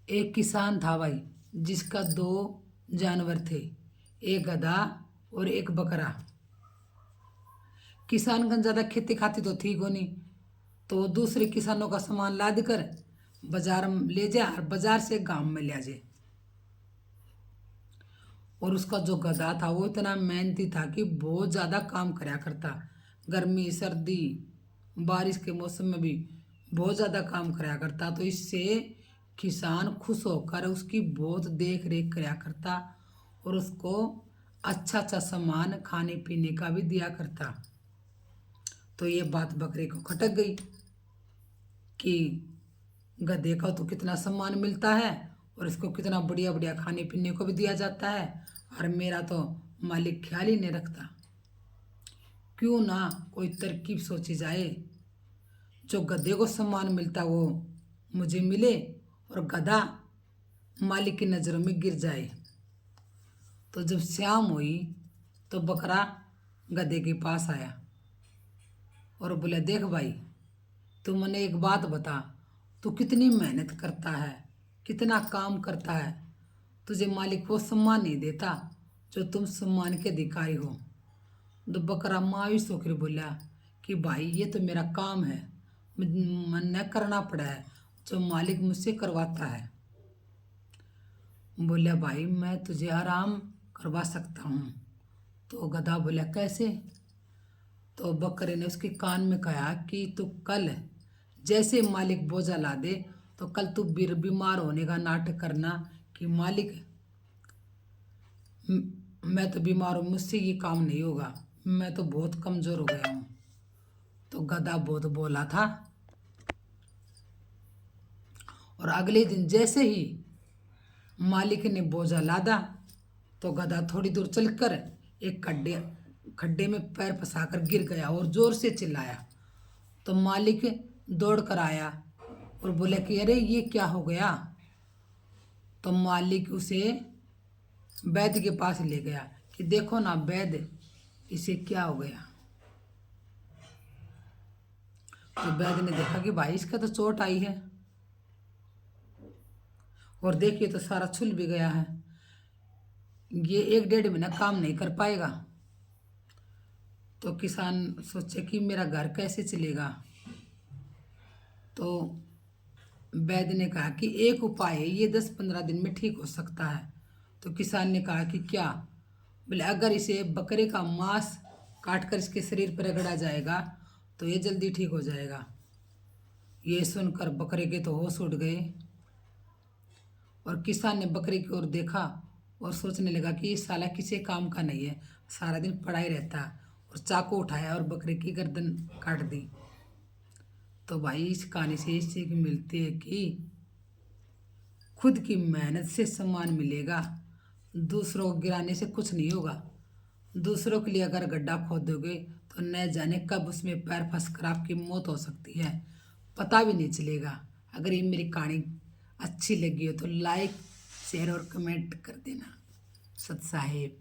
एक किसान था भाई, जिसका दो जानवर थे, एक गधा और एक बकरा। किसान का ज्यादा खेती खाती तो थी को नहीं, तो वो दूसरे किसानों का सामान लाद कर बाजार में ले जा और बाजार से गांव में ले जाए। और उसका जो गधा था वो इतना मेहनती था कि बहुत ज़्यादा काम कराया करता। गर्मी सर्दी बारिश के मौसम में भी बहुत ज़्यादा काम कराया करता। तो इससे किसान खुश होकर उसकी बहुत देख रेख कराया करता और उसको अच्छा अच्छा सामान खाने पीने का भी दिया करता। तो ये बात बकरे को खटक गई कि गधे का तो कितना सम्मान मिलता है और इसको कितना बढ़िया बढ़िया खाने पीने को भी दिया जाता है, और मेरा तो मालिक ख्याल ही नहीं रखता। क्यों ना कोई तरकीब सोची जाए, जो गधे को सम्मान मिलता वो मुझे मिले और गधा मालिक की नज़रों में गिर जाए। तो जब शाम हुई तो बकरा गधे के पास आया और बोला, देख भाई, तू मने एक बात बता, तू कितनी मेहनत करता है, कितना काम करता है, तुझे मालिक वो सम्मान नहीं देता जो तुम सम्मान के अधिकारी हो। तो बकरा मायूस होकर बोला कि भाई ये तो मेरा काम है, मन करना पड़ा है, जो मालिक मुझसे करवाता है। बोला, भाई मैं तुझे आराम करवा सकता हूँ। तो गधा बोला, कैसे? तो बकरे ने उसके कान में कहा कि तू कल जैसे मालिक बोझा ला दे तो कल तू बीमार होने का नाटक करना कि मालिक मैं तो बीमार हूँ, मुझसे ये काम नहीं होगा, मैं तो बहुत कमज़ोर हो गया हूँ। तो गधा बहुत बोला था और अगले दिन जैसे ही मालिक ने बोझा लादा तो गधा थोड़ी दूर चलकर एक खड्डे में पैर फंसाकर गिर गया और जोर से चिल्लाया। तो मालिक दौड़ कर आया और बोले कि अरे ये क्या हो गया। तो मालिक उसे वैद्य के पास ले गया कि देखो ना वैद्य, इसे क्या हो गया। तो वैद्य ने देखा कि भाई इसका तो चोट आई है और देखिए तो सारा छुल भी गया है, ये 1-1.5 महीना काम नहीं कर पाएगा। तो किसान सोचे कि मेरा घर कैसे चलेगा। तो वैद्य ने कहा कि एक उपाय है, ये 10-15 दिन में ठीक हो सकता है। तो किसान ने कहा कि क्या? बोले, अगर इसे बकरे का मांस काट कर इसके शरीर पर रगड़ा जाएगा तो ये जल्दी ठीक हो जाएगा। ये सुनकर बकरे के तो होश उड़ गए और किसान ने बकरे की ओर देखा और सोचने लगा कि ये साला किसी काम का नहीं है, सारा दिन पड़ा ही रहता है, और चाकू उठाया और बकरे की गर्दन काट दी। तो भाई इस कहानी से ये सीख मिलती है कि खुद की मेहनत से सम्मान मिलेगा, दूसरों को गिराने से कुछ नहीं होगा। दूसरों के लिए अगर गड्ढा खोदोगे तो न जाने कब उसमें पैर फंस कर आपकी मौत हो सकती है, पता भी नहीं चलेगा। अगर ये मेरी कहानी अच्छी लगी हो तो लाइक शेयर और कमेंट कर देना। सत साहेब।